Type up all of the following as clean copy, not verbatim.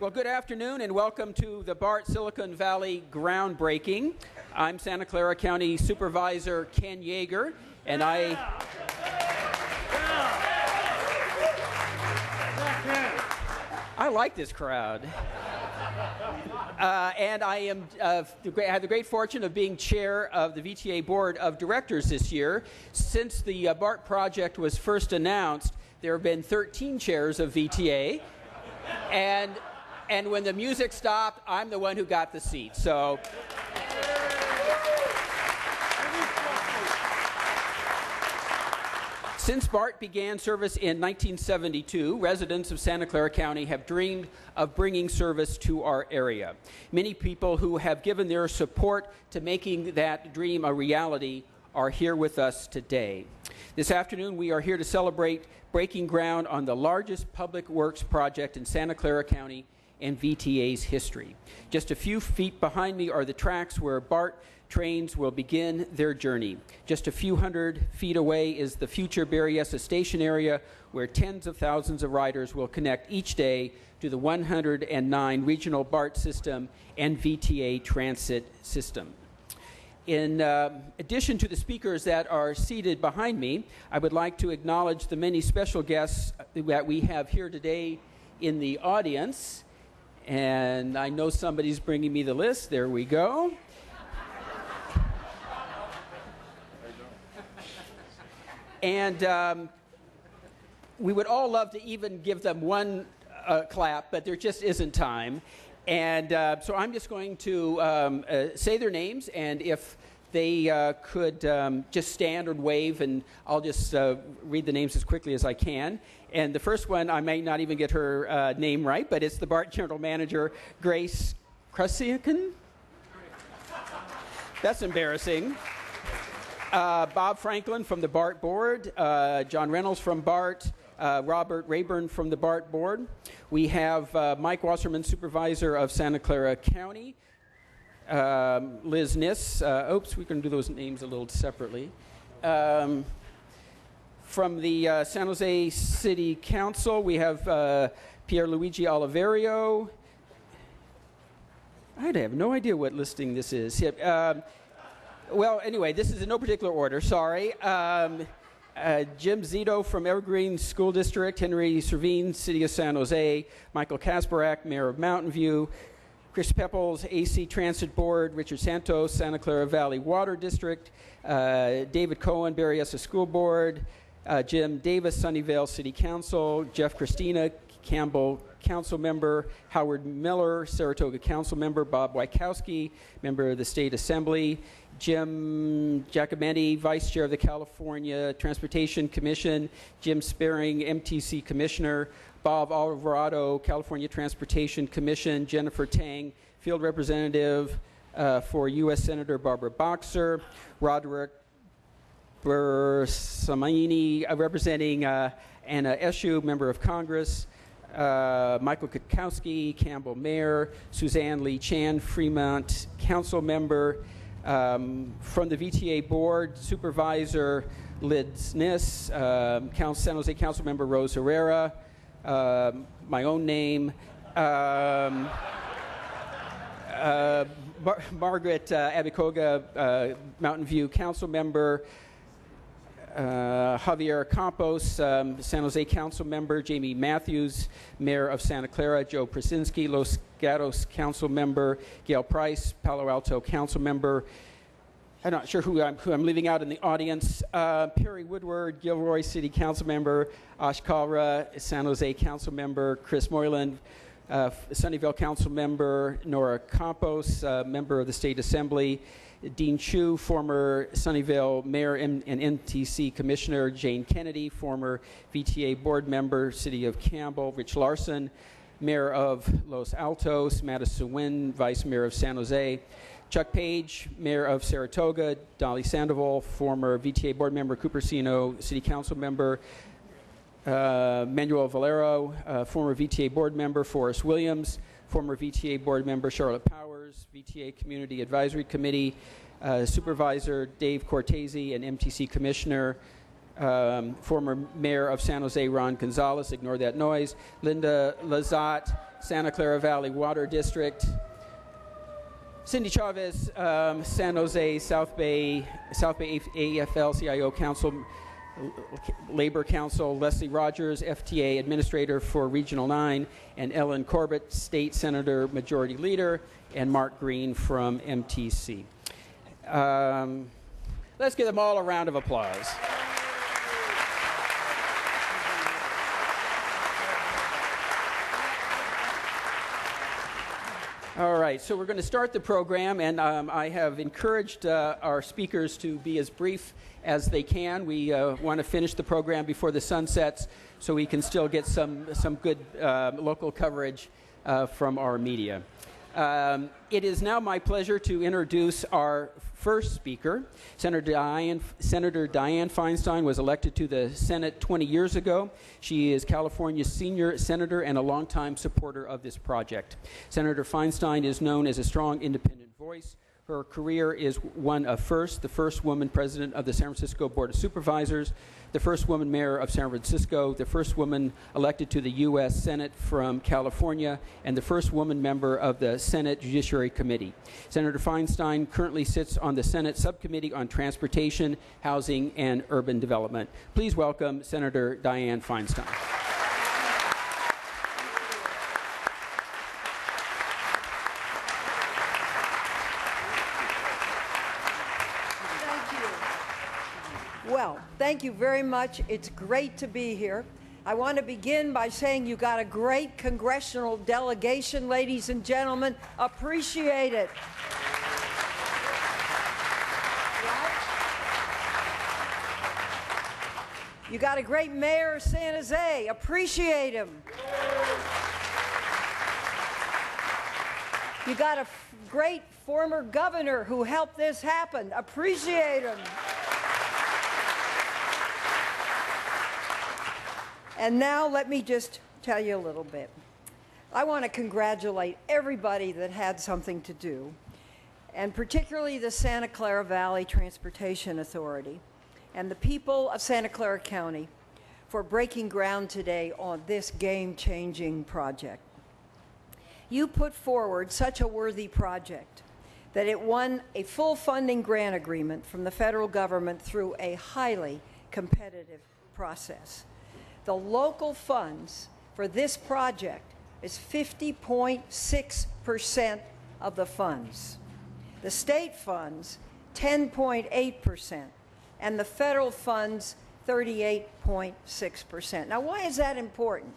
Well, good afternoon and welcome to the BART Silicon Valley groundbreaking. I'm Santa Clara County Supervisor Ken Yeager, and I like this crowd. And I have the great fortune of being chair of the VTA Board of Directors this year. Since the BART project was first announced, there have been 13 chairs of VTA, and when the music stopped, I'm the one who got the seat. So, since BART began service in 1972, residents of Santa Clara County have dreamed of bringing service to our area. Many people who have given their support to making that dream a reality are here with us today. This afternoon, we are here to celebrate breaking ground on the largest public works project in Santa Clara County and VTA's history. Just a few feet behind me are the tracks where BART trains will begin their journey. Just a few hundred feet away is the future Berryessa station area where tens of thousands of riders will connect each day to the 109 regional BART system and VTA transit system. In addition to the speakers that are seated behind me, I would like to acknowledge the many special guests that we have here today in the audience. And I know somebody's bringing me the list. There we go. And we would all love to even give them one clap, but there just isn't time. And so I'm just going to say their names, and if they could just stand or wave, and I'll just read the names as quickly as I can. And the first one, I may not even get her name right, but it's the BART General Manager, Grace Krasiakin. That's embarrassing. Bob Franklin from the BART Board, John Reynolds from BART, Robert Rayburn from the BART Board. We have Mike Wasserman, Supervisor of Santa Clara County, Liz Niss. Oops, we can do those names a little separately. From the San Jose City Council, we have Pierluigi Oliverio. I have no idea what listing this is. Well, anyway, this is in no particular order, sorry. Jim Zito from Evergreen School District, Henry Servine, City of San Jose, Michael Kasparak, Mayor of Mountain View, Chris Pepples, AC Transit Board, Richard Santos, Santa Clara Valley Water District, David Cohen, Berryessa School Board, Jim Davis, Sunnyvale City Council, Jeff Christina, Campbell Council Member, Howard Miller, Saratoga Council Member, Bob Wykowski, Member of the State Assembly, Jim Giacometti, Vice Chair of the California Transportation Commission, Jim Sparing, MTC Commissioner, Bob Alvarado, California Transportation Commission, Jennifer Tang, Field Representative for U.S. Senator Barbara Boxer, Roderick Bersamini, representing Anna Eshoo, Member of Congress, Michael Kutkowski, Campbell Mayor, Suzanne Lee Chan, Fremont Council Member, from the VTA Board, Supervisor Liz Niss, San Jose Council Member Rose Herrera, my own name, Margaret Abicoga, Mountain View Council Member, Javier Campos, San Jose Council Member, Jamie Matthews, Mayor of Santa Clara, Joe Prasinski, Los Gatos Council Member, Gail Price, Palo Alto Council Member. I'm not sure who I'm leaving out in the audience. Perry Woodward, Gilroy City Council Member, Ash Kalra, San Jose Council Member, Chris Moylan, Sunnyvale Council Member, Nora Campos, Member of the State Assembly, Dean Chu, former Sunnyvale Mayor and MTC Commissioner, Jane Kennedy, former VTA Board Member, City of Campbell, Rich Larson, Mayor of Los Altos, Madison Nguyen, Vice Mayor of San Jose, Chuck Page, Mayor of Saratoga, Dolly Sandoval, former VTA Board Member, Cupertino City Council Member, Manuel Valero, former VTA Board Member, Forrest Williams, former VTA Board Member, Charlotte Powers, VTA Community Advisory Committee, Supervisor Dave Cortese, and MTC Commissioner, former Mayor of San Jose, Ron Gonzalez, ignore that noise, Linda Lazat, Santa Clara Valley Water District, Cindy Chavez, San Jose, South Bay AFL-CIO Council, Labor Council, Leslie Rogers, FTA Administrator for Regional 9, and Ellen Corbett, State Senator Majority Leader, and Mark Green from MTC. Let's give them all a round of applause. All right, so we're going to start the program, and I have encouraged our speakers to be as brief as they can. We want to finish the program before the sun sets so we can still get some good local coverage from our media. It is now my pleasure to introduce our first speaker. Senator Dianne Feinstein was elected to the Senate 20 years ago. She is California's senior senator and a longtime supporter of this project. Senator Feinstein is known as a strong independent voice. Her career is one of first, the first woman president of the San Francisco Board of Supervisors, the first woman mayor of San Francisco, the first woman elected to the U.S. Senate from California, and the first woman member of the Senate Judiciary Committee. Senator Feinstein currently sits on the Senate Subcommittee on Transportation, Housing, and Urban Development. Please welcome Senator Dianne Feinstein. Well, thank you very much. It's great to be here. I want to begin by saying you got a great congressional delegation, ladies and gentlemen. Appreciate it. Right? You got a great mayor of San Jose. Appreciate him. You got a great former governor who helped this happen. Appreciate him. And now let me just tell you a little bit. I want to congratulate everybody that had something to do, and particularly the Santa Clara Valley Transportation Authority and the people of Santa Clara County for breaking ground today on this game-changing project. You put forward such a worthy project that it won a full funding grant agreement from the federal government through a highly competitive process. The local funds for this project is 50.6% of the funds. The state funds, 10.8%, and the federal funds, 38.6%. Now, why is that important?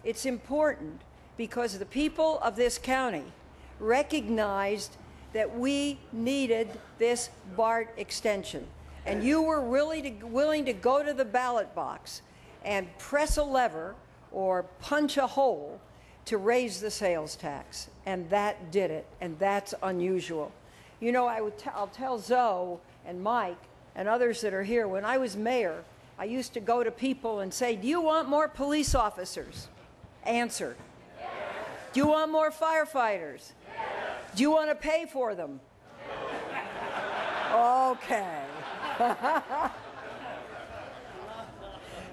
It's important because the people of this county recognized that we needed this BART extension, and you were willing to go to the ballot box and press a lever or punch a hole to raise the sales tax. And that did it, and that's unusual. You know, I'll tell Zoe and Mike and others that are here, when I was mayor, I used to go to people and say, do you want more police officers? Answer. Yes. Do you want more firefighters? Yes. Do you want to pay for them? No. Okay.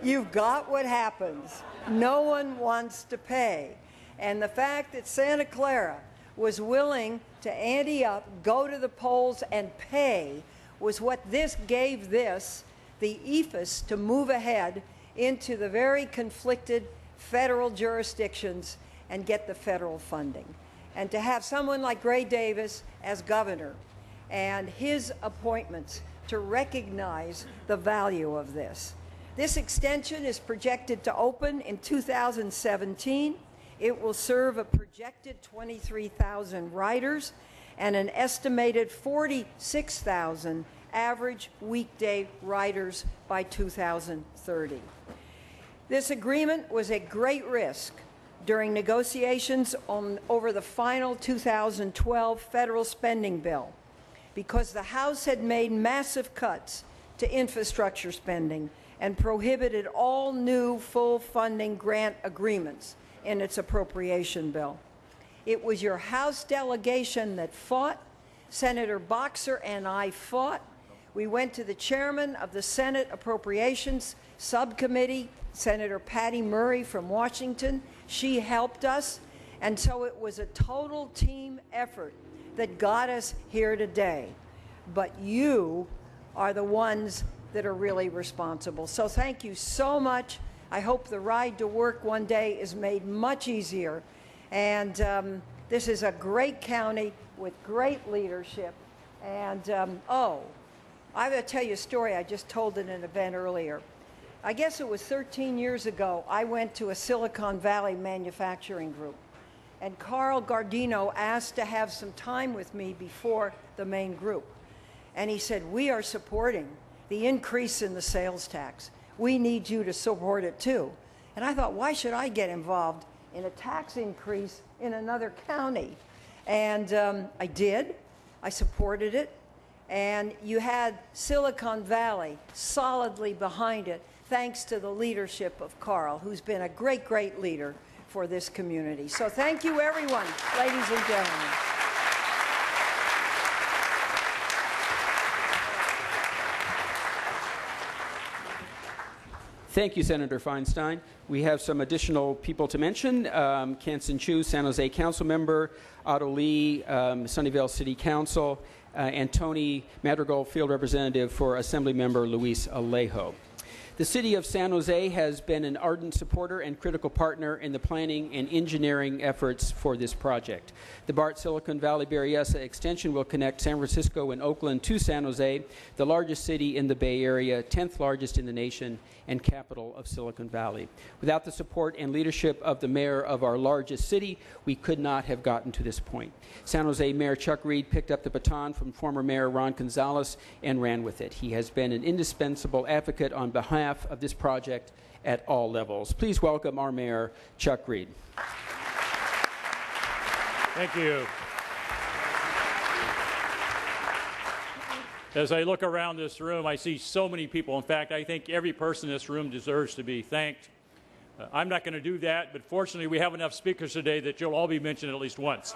You've got what happens. No one wants to pay. And the fact that Santa Clara was willing to ante up, go to the polls, and pay was what this gave this the ethos to move ahead into the very conflicted federal jurisdictions and get the federal funding. And to have someone like Gray Davis as governor and his appointments to recognize the value of this. This extension is projected to open in 2017. It will serve a projected 23,000 riders and an estimated 46,000 average weekday riders by 2030. This agreement was a great risk during negotiations over the final 2012 federal spending bill because the House had made massive cuts to infrastructure spending and prohibited all new full funding grant agreements in its appropriation bill. It was your House delegation that fought. Senator Boxer and I fought. We went to the chairman of the Senate Appropriations Subcommittee, Senator Patty Murray from Washington. She helped us, and so it was a total team effort that got us here today. But you are the ones that are really responsible. So thank you so much. I hope the ride to work one day is made much easier. And this is a great county with great leadership. And oh, I'm going to tell you a story. I just told in an event earlier. I guess it was 13 years ago, I went to a Silicon Valley manufacturing group. And Carl Gardino asked to have some time with me before the main group. And he said, we are supporting the increase in the sales tax. We need you to support it too. And I thought, why should I get involved in a tax increase in another county? And I did. I supported it. And you had Silicon Valley solidly behind it, thanks to the leadership of Carl, who's been a great, great leader for this community. So thank you, everyone, ladies and gentlemen. Thank you, Senator Feinstein. We have some additional people to mention. Kansan Chu, San Jose Council Member, Otto Lee, Sunnyvale City Council, and Tony Madrigal, Field Representative for Assembly Member Luis Alejo. The City of San Jose has been an ardent supporter and critical partner in the planning and engineering efforts for this project. The BART Silicon Valley Berryessa extension will connect San Francisco and Oakland to San Jose, the largest city in the Bay Area, 10th largest in the nation, and capital of Silicon Valley. Without the support and leadership of the mayor of our largest city, we could not have gotten to this point. San Jose Mayor Chuck Reed picked up the baton from former Mayor Ron Gonzalez and ran with it. He has been an indispensable advocate on behalf of this project at all levels. Please welcome our Mayor, Chuck Reed. Thank you. As I look around this room, I see so many people. In fact, I think every person in this room deserves to be thanked. I'm not going to do that, but fortunately we have enough speakers today that you'll all be mentioned at least once.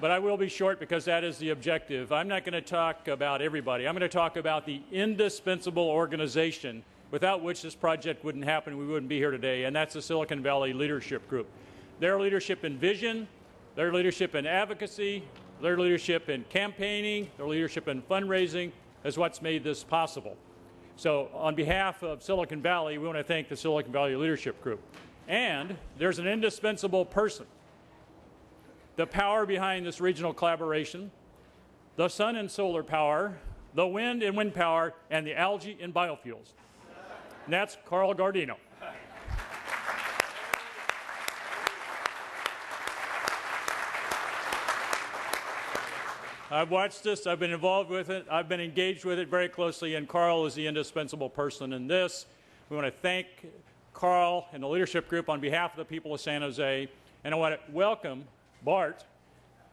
But I will be short because that is the objective. I'm not going to talk about everybody. I'm going to talk about the indispensable organization without which this project wouldn't happen. We wouldn't be here today, and that's the Silicon Valley Leadership Group. Their leadership in vision, their leadership in advocacy, their leadership in campaigning, their leadership in fundraising is what's made this possible. So on behalf of Silicon Valley, we want to thank the Silicon Valley Leadership Group. And there's an indispensable person. The power behind this regional collaboration, the sun and solar power, the wind and wind power, and the algae and biofuels. And that's Carl Gardino. I've watched this, I've been involved with it, I've been engaged with it very closely, and Carl is the indispensable person in this. We want to thank Carl and the leadership group on behalf of the people of San Jose, and I want to welcome BART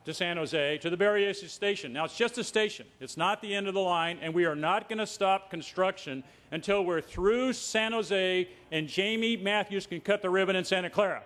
to San Jose, to the Berryessa station. Now, it's just a station. It's not the end of the line, and we are not going to stop construction until we're through San Jose and Jamie Matthews can cut the ribbon in Santa Clara.